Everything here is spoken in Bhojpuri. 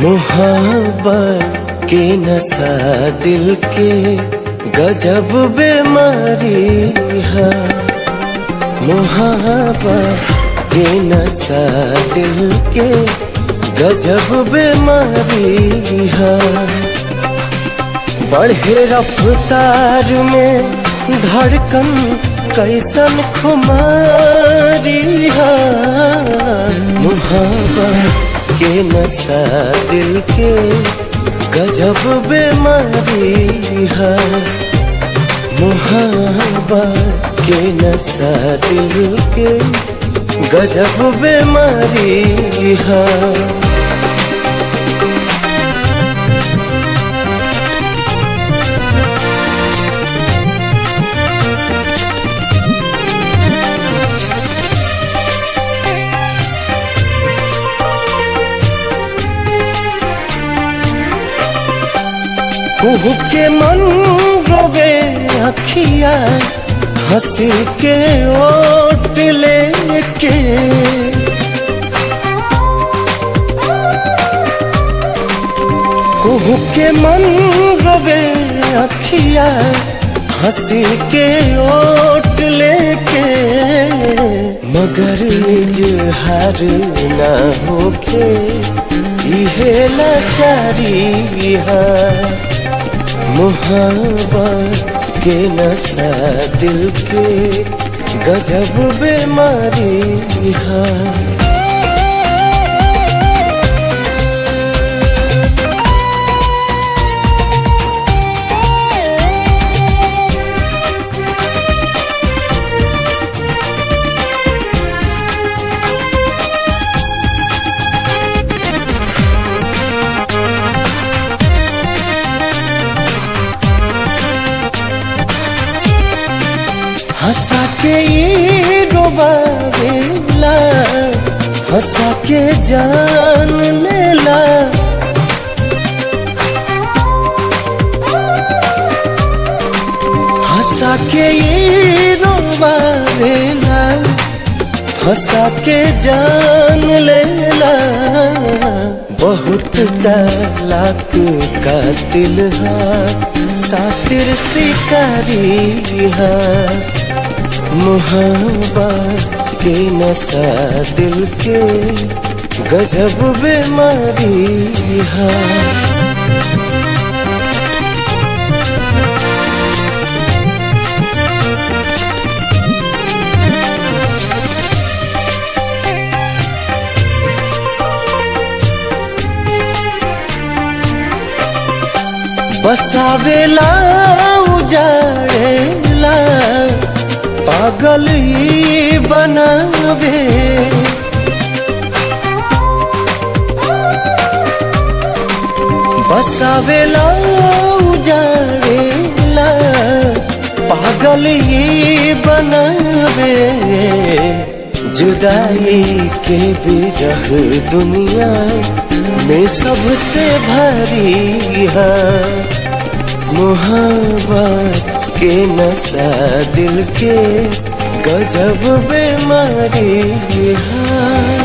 मोहब्बत के नशा दिल के गजब बीमारी है। मोहब्बत के नशा दिल के गजब बीमारी है। बढ़े रफ्तार में धड़कन कैसन खुमारी है। मोहब्बत के नशा दिल के गजब बीमारी है। मोहब्बत के नशा दिल के गजब बीमारी है। कुहू के मन रोवे अखिया हंसी के ओट लेके। कुहू के मन रोवे अखिया हंसी के ओट लेके। मगर इजहार ना होके इहे लाचारी है। मोहब्बत के नशा दिल के गजब बीमारी है। हंसा के ये रोबावेला हंसा के जान लेला। हंसा के ये रोबावेला हंसा के जान लेला। बहुत चालाक कातिल है सातिर शिकारी है। मोहब्बत के नशा दिल के गजब बीमारी है। बसावेला उजाड़ेला पागल ही बनावे। बसावेला उजाड़ेला पागल ही बनावे। जुदाई के बिरह दुनिया में सबसे भारी है। मोहब्बत के नशा दिल के गजब बीमारी है।